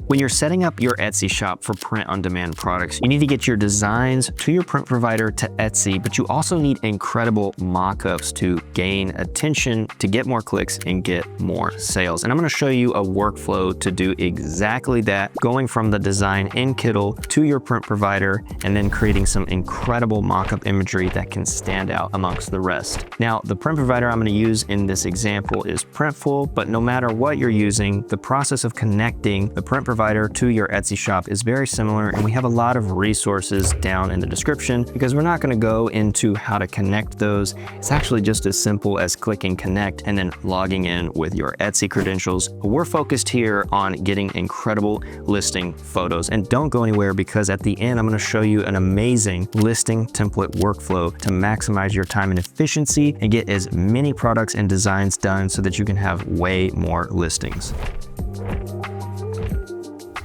When you're setting up your Etsy shop for print-on-demand products, you need to get your designs to your print provider to Etsy, but you also need incredible mock-ups to gain attention, to get more clicks and get more sales. And I'm gonna show you a workflow to do exactly that, going from the design in Kittl to your print provider and then creating some incredible mock-up imagery that can stand out amongst the rest. Now, the print provider I'm gonna use in this example is Printful, but no matter what you're using, the process of connecting the print provider to your Etsy shop is very similar, and we have a lot of resources down in the description because we're not going to go into how to connect those. It's actually just as simple as clicking connect and then logging in with your Etsy credentials. We're focused here on getting incredible listing photos, and don't go anywhere because at the end I'm going to show you an amazing listing template workflow to maximize your time and efficiency and get as many products and designs done so that you can have way more listings.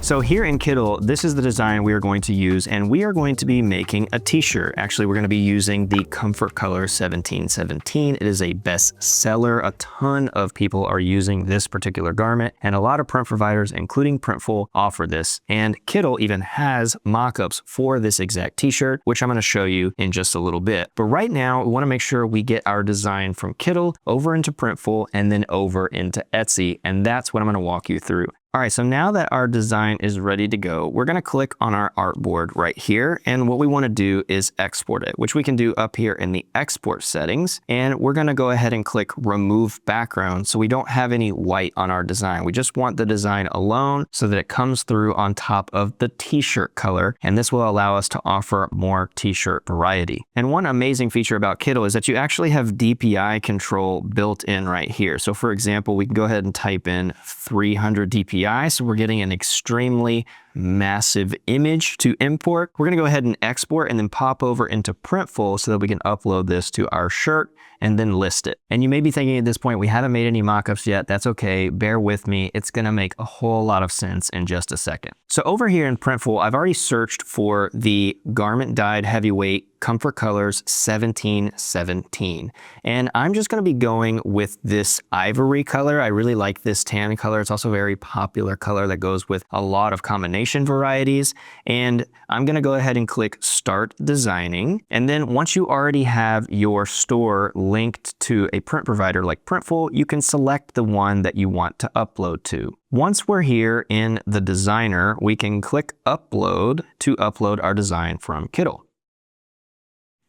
So here in Kittl, this is the design we are going to use, and we are going to be making a t-shirt. Actually, we're going to be using the Comfort Color 1717. It is a best seller. A ton of people are using this particular garment, and a lot of print providers, including Printful, offer this. And Kittl even has mock-ups for this exact t-shirt, which I'm going to show you in just a little bit. But right now, we want to make sure we get our design from Kittl over into Printful and then over into Etsy, and that's what I'm going to walk you through. All right, so now that our design is ready to go, we're gonna click on our artboard right here. And what we wanna do is export it, which we can do up here in the export settings. And we're gonna go ahead and click remove background so we don't have any white on our design. We just want the design alone so that it comes through on top of the t-shirt color. And this will allow us to offer more t-shirt variety. And one amazing feature about Kittl is that you actually have DPI control built in right here. So for example, we can go ahead and type in 300 DPI. So we're getting an extremely massive image to import. We're gonna go ahead and export and then pop over into Printful so that we can upload this to our shirt and then list it. And you may be thinking at this point, we haven't made any mockups yet. That's okay, bear with me. It's gonna make a whole lot of sense in just a second. So over here in Printful, I've already searched for the garment dyed heavyweight Comfort Colors 1717. And I'm just gonna be going with this ivory color. I really like this tan color. It's also a very popular color that goes with a lot of combination varieties. And I'm gonna go ahead and click Start Designing. And then once you already have your store linked to a print provider like Printful, you can select the one that you want to upload to. Once we're here in the designer, we can click Upload to upload our design from Kittl.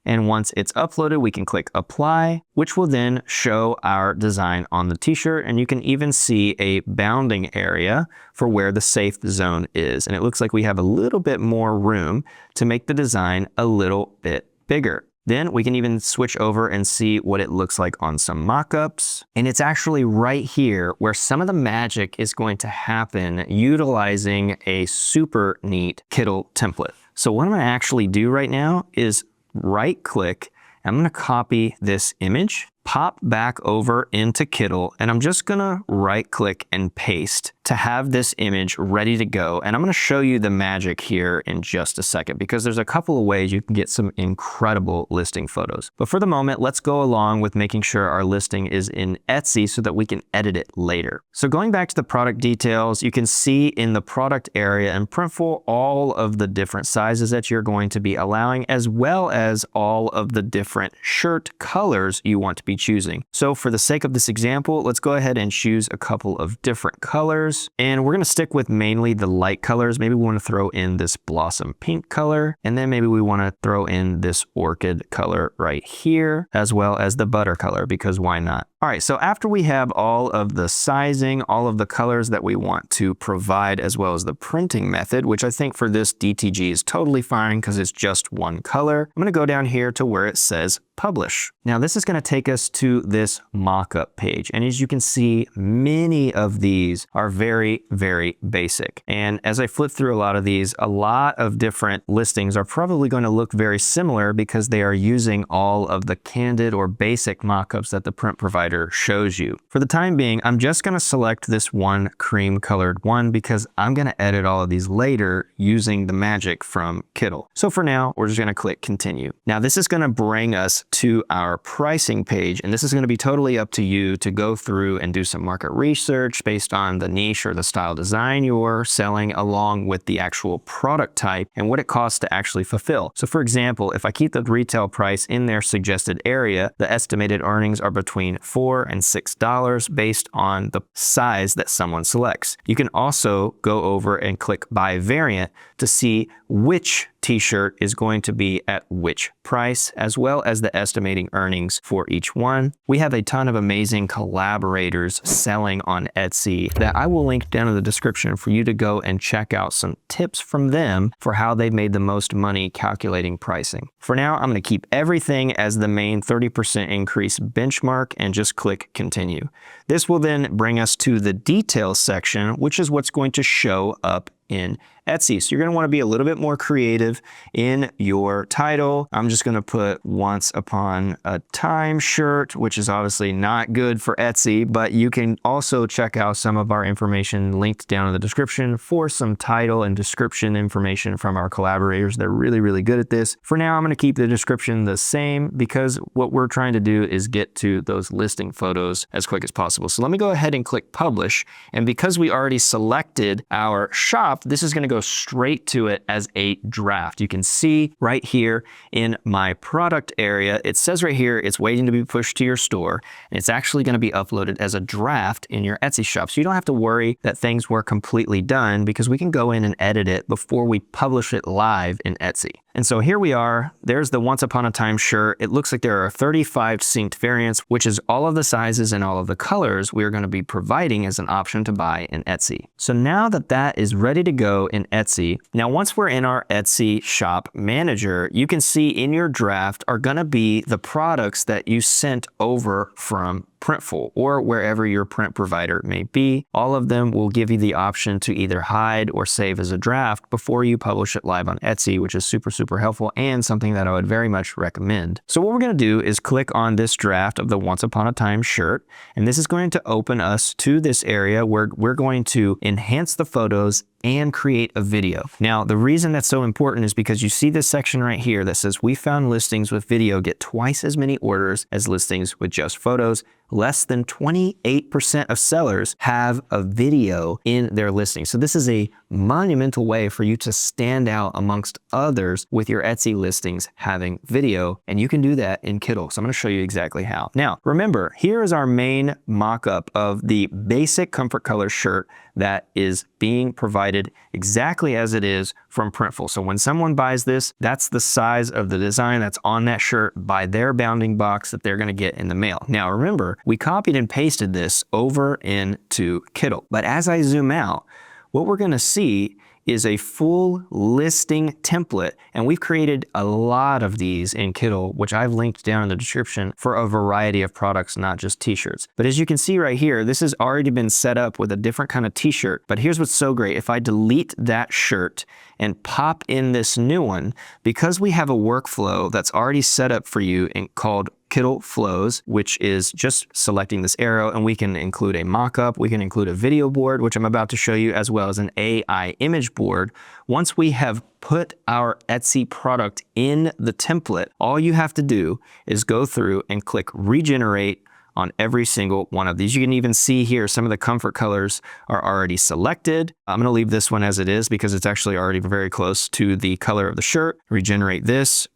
And once it's uploaded, we can click Apply, which will then show our design on the t-shirt. And you can even see a bounding area for where the safe zone is. And it looks like we have a little bit more room to make the design a little bit bigger. Then we can even switch over and see what it looks like on some mock-ups. And it's actually right here where some of the magic is going to happen utilizing a super neat Kittl template. So what I'm gonna actually do right now is right click, I'm gonna copy this image, pop back over into Kittl, and I'm just gonna right click and paste to have this image ready to go. And I'm gonna show you the magic here in just a second because there's a couple of ways you can get some incredible listing photos. But for the moment, let's go along with making sure our listing is in Etsy so that we can edit it later. So going back to the product details, you can see in the product area in Printful all of the different sizes that you're going to be allowing, as well as all of the different shirt colors you want to be choosing. So for the sake of this example, let's go ahead and choose a couple of different colors. And we're gonna stick with mainly the light colors. Maybe we wanna throw in this blossom pink color, and then maybe we wanna throw in this orchid color right here, as well as the butter color, because why not? All right, so after we have all of the sizing, all of the colors that we want to provide, as well as the printing method, which I think for this DTG is totally fine because it's just one color, I'm gonna go down here to where it says publish. Now this is gonna take us to this mock-up page. And as you can see, many of these are very, very basic. And as I flip through a lot of these, a lot of different listings are probably going to look very similar because they are using all of the candid or basic mock-ups that the print provider provider shows you. For the time being, I'm just going to select this one cream colored one because I'm going to edit all of these later using the magic from Kittl. So for now, we're just going to click continue. Now this is going to bring us to our pricing page, and this is going to be totally up to you to go through and do some market research based on the niche or the style design you're selling, along with the actual product type and what it costs to actually fulfill. So for example, if I keep the retail price in their suggested area, the estimated earnings are between $4 and $6 based on the size that someone selects. You can also go over and click by variant to see which t-shirt is going to be at which price, as well as the estimating earnings for each one. We have a ton of amazing collaborators selling on Etsy that I will link down in the description for you to go and check out some tips from them for how they've made the most money calculating pricing. For now, I'm going to keep everything as the main 30% increase benchmark and just click continue. This will then bring us to the details section, which is what's going to show up in Etsy. So you're going to want to be a little bit more creative in your title. I'm just going to put Once Upon a Time shirt, which is obviously not good for Etsy, but you can also check out some of our information linked down in the description for some title and description information from our collaborators. They're really, really good at this. For now, I'm going to keep the description the same because what we're trying to do is get to those listing photos as quick as possible. So let me go ahead and click publish. And because we already selected our shop, this is going to go straight to it as a draft. You can see right here in my product area, it says right here, it's waiting to be pushed to your store. And it's actually going to be uploaded as a draft in your Etsy shop. So you don't have to worry that things were completely done because we can go in and edit it before we publish it live in Etsy. And so here we are, there's the Once Upon a Time shirt. It looks like there are 35 synced variants, which is all of the sizes and all of the colors we're going to be providing as an option to buy in Etsy. So now that that is ready to go in Etsy, now once we're in our Etsy shop manager, you can see in your draft are going to be the products that you sent over from Printful or wherever your print provider may be. All of them will give you the option to either hide or save as a draft before you publish it live on Etsy, which is super, super helpful and something that I would very much recommend. So what we're going to do is click on this draft of the Once Upon a Time shirt, and this is going to open us to this area where we're going to enhance the photos and create a video. Now, the reason that's so important is because you see this section right here that says we found listings with video get twice as many orders as listings with just photos. Less than 28% of sellers have a video in their listing. So this is a monumental way for you to stand out amongst others with your Etsy listings having video, and you can do that in Kittl. So I'm going to show you exactly how. Now, remember, here is our main mock-up of the basic comfort color shirt that is being provided exactly as it is from Printful. So when someone buys this, that's the size of the design that's on that shirt by their bounding box that they're going to get in the mail. Now remember, we copied and pasted this over into Kittl. But as I zoom out, what we're going to see is a full listing template, and we've created a lot of these in Kittl, which I've linked down in the description for a variety of products, not just t-shirts. But as you can see right here, this has already been set up with a different kind of t-shirt. But here's what's so great. If I delete that shirt and pop in this new one, because we have a workflow that's already set up for you and called Kittl Flows, which is just selecting this arrow, and we can include a mock-up, we can include a video board, which I'm about to show you, as well as an AI image board. Once we have put our Etsy product in the template, all you have to do is go through and click regenerate on every single one of these. You can even see here some of the comfort colors are already selected. I'm going to leave this one as it is because it's actually already very close to the color of the shirt. Regenerate this,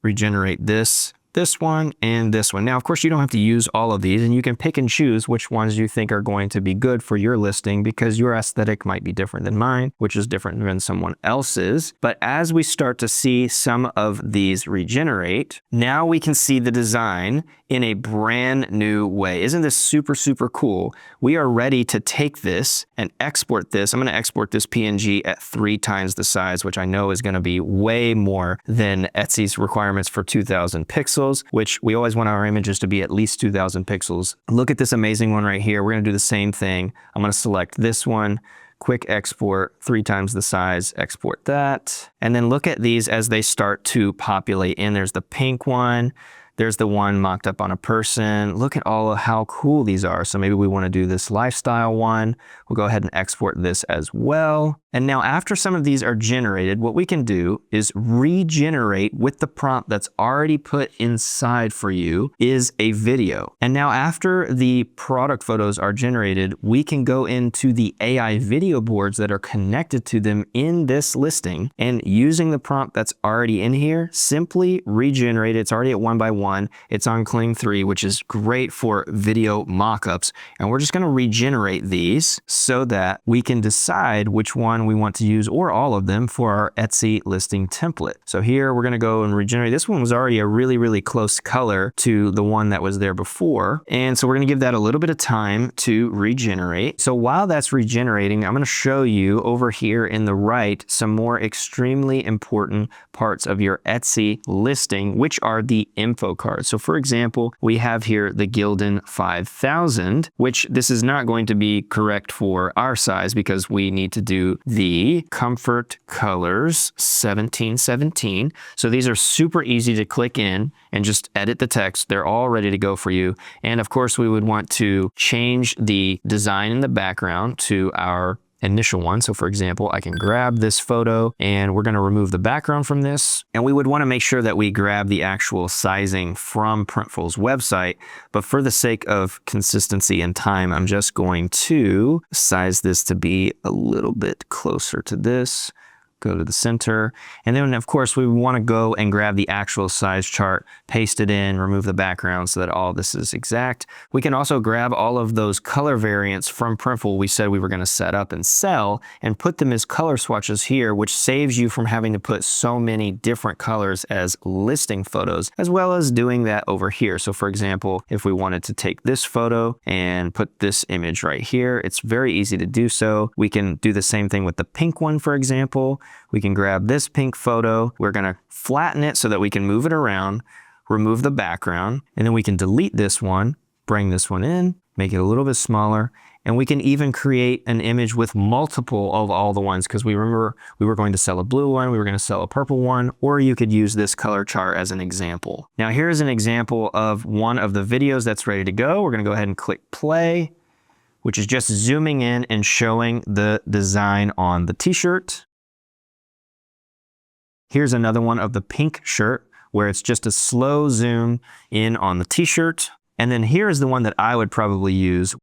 this one, and this one. Now, of course, you don't have to use all of these, and you can pick and choose which ones you think are going to be good for your listing because your aesthetic might be different than mine, which is different than someone else's. But as we start to see some of these regenerate, now we can see the design in a brand new way. Isn't this super, super cool? We are ready to take this and export this. I'm going to export this PNG at 3 times the size, which I know is going to be way more than Etsy's requirements for 2000 pixels, which we always want our images to be at least 2000 pixels. Look at this amazing one right here. We're going to do the same thing. I'm going to select this one, quick export, 3 times the size, export that. And then look at these as they start to populate in. There's the pink one. There's the one mocked up on a person. Look at all of how cool these are. So maybe we want to do this lifestyle one. We'll go ahead and export this as well. And now after some of these are generated, what we can do is regenerate with the prompt that's already put inside for you is a video. And now after the product photos are generated, we can go into the AI video boards that are connected to them in this listing, and using the prompt that's already in here, simply regenerate it. It's already at 1 by 1. It's on Cling 3, which is great for video mockups. And we're just going to regenerate these so that we can decide which one we want to use, or all of them, for our Etsy listing template. So here we're going to go and regenerate. This one was already a really, really close color to the one that was there before. And so we're going to give that a little bit of time to regenerate. So while that's regenerating, I'm going to show you over here in the right some more extremely important parts of your Etsy listing, which are the info cards. So for example, we have here the Gildan 5000, which this is not going to be correct for our size because we need to do the Comfort Colors 1717. So these are super easy to click in and just edit the text. They're all ready to go for you. And of course, we would want to change the design in the background to our initial one. So for example, I can grab this photo and we're going to remove the background from this. And we would want to make sure that we grab the actual sizing from Printful's website. But for the sake of consistency and time, I'm just going to size this to be a little bit closer to this. Go to the center. And then of course we want to go and grab the actual size chart, paste it in, remove the background so that all this is exact. We can also grab all of those color variants from Printful we said we were going to set up and sell, and put them as color swatches here, which saves you from having to put so many different colors as listing photos, as well as doing that over here. So for example, if we wanted to take this photo and put this image right here, it's very easy to do so. We can do the same thing with the pink one, for example. We can grab this pink photo. We're going to flatten it so that we can move it around, remove the background, and then we can delete this one, bring this one in, make it a little bit smaller, and we can even create an image with multiple of all the ones, because we remember we were going to sell a blue one, we were going to sell a purple one, or you could use this color chart as an example. Now here's an example of one of the videos that's ready to go. We're going to go ahead and click play, which is just zooming in and showing the design on the t-shirt. Here's another one of the pink shirt where it's just a slow zoom in on the t-shirt. And then here's the one that I would probably use,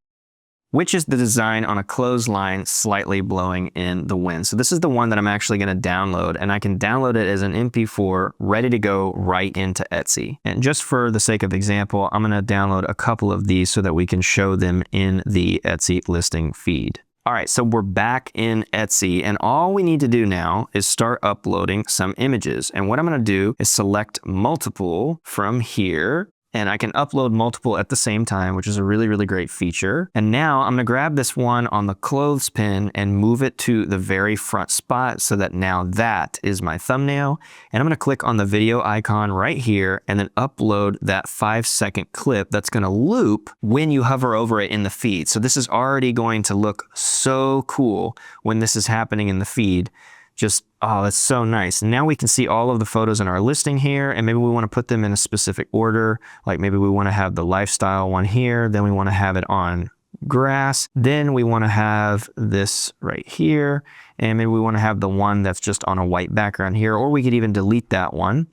which is the design on a clothesline slightly blowing in the wind. So this is the one that I'm actually going to download, and I can download it as an MP4 ready to go right into Etsy. And just for the sake of example, I'm going to download a couple of these so that we can show them in the Etsy listing feed. All right, so we're back in Etsy, and all we need to do now is start uploading some images. And what I'm going to do is select multiple from here, and I can upload multiple at the same time, which is a really, really great feature. And now I'm going to grab this one on the clothes pin and move it to the very front spot so that now that is my thumbnail. And I'm going to click on the video icon right here and then upload that 5-second clip that's going to loop when you hover over it in the feed. So this is already going to look so cool when this is happening in the feed. Just, oh, it's so nice. And now we can see all of the photos in our listing here, and maybe we want to put them in a specific order. Like maybe we want to have the lifestyle one here, then we want to have it on grass, then we want to have this right here, and maybe we want to have the one that's just on a white background here, or we could even delete that one.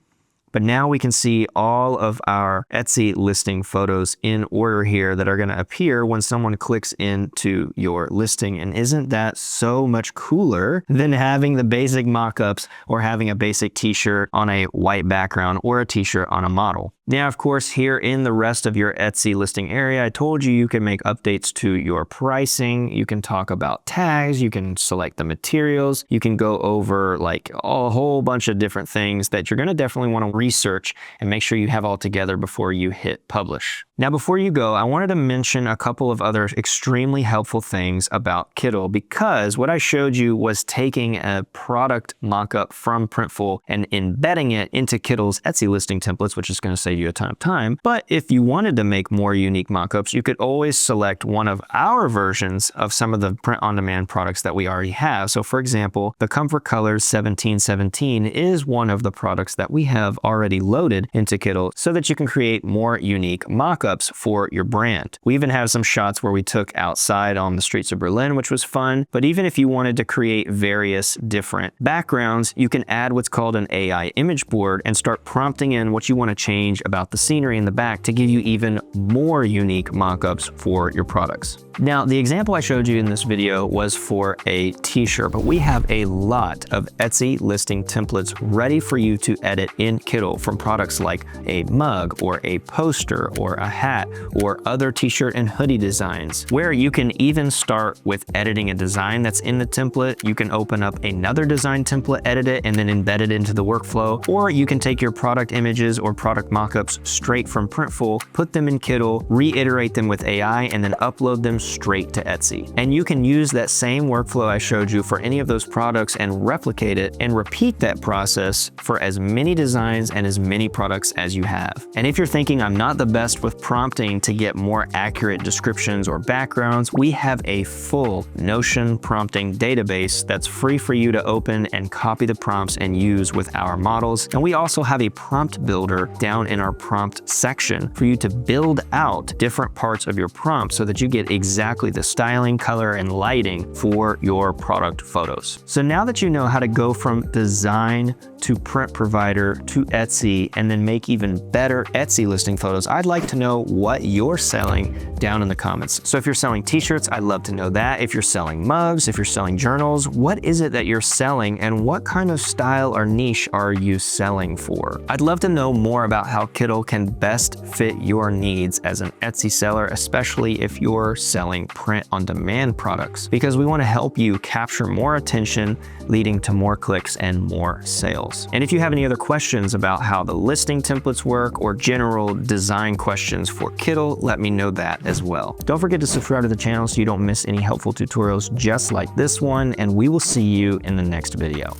But now we can see all of our Etsy listing photos in order here that are going to appear when someone clicks into your listing. And isn't that so much cooler than having the basic mockups or having a basic t-shirt on a white background or a t-shirt on a model? Now, of course, here in the rest of your Etsy listing area, I told you you can make updates to your pricing. You can talk about tags. You can select the materials. You can go over like a whole bunch of different things that you're going to definitely want to research and make sure you have all together before you hit publish. Now, before you go, I wanted to mention a couple of other extremely helpful things about Kittl, because what I showed you was taking a product mockup from Printful and embedding it into Kittl's Etsy listing templates, which is going to save save you a ton of time. But if you wanted to make more unique mockups, you could always select one of our versions of some of the print-on-demand products that we already have. So for example, the Comfort Colors 1717 is one of the products that we have already loaded into Kittl so that you can create more unique mockups for your brand. We even have some shots where we took outside on the streets of Berlin, which was fun. But even if you wanted to create various different backgrounds, you can add what's called an AI image board and start prompting in what you want to change about the scenery in the back to give you even more unique mockups for your products. Now, the example I showed you in this video was for a t-shirt, but we have a lot of Etsy listing templates ready for you to edit in Kittl from products like a mug or a poster or a hat or other t-shirt and hoodie designs, where you can even start with editing a design that's in the template. You can open up another design template, edit it, and then embed it into the workflow. Or you can take your product images or product mockups straight from Printful, put them in Kittl, reiterate them with AI, and then upload them straight to Etsy. And you can use that same workflow I showed you for any of those products and replicate it and repeat that process for as many designs and as many products as you have. And if you're thinking I'm not the best with prompting to get more accurate descriptions or backgrounds, we have a full Notion prompting database that's free for you to open and copy the prompts and use with our models. And we also have a prompt builder down in our prompt section for you to build out different parts of your prompt so that you get exactly the styling, color, and lighting for your product photos. So now that you know how to go from design to print provider to Etsy and then make even better Etsy listing photos, I'd like to know what you're selling down in the comments. So if you're selling t-shirts, I'd love to know that. If you're selling mugs, if you're selling journals, what is it that you're selling and what kind of style or niche are you selling for? I'd love to know more about how Kittl can best fit your needs as an Etsy seller, especially if you're selling print-on-demand products, because we want to help you capture more attention, leading to more clicks and more sales. And if you have any other questions about how the listing templates work or general design questions for Kittl, let me know that as well. Don't forget to subscribe to the channel so you don't miss any helpful tutorials just like this one, and we will see you in the next video.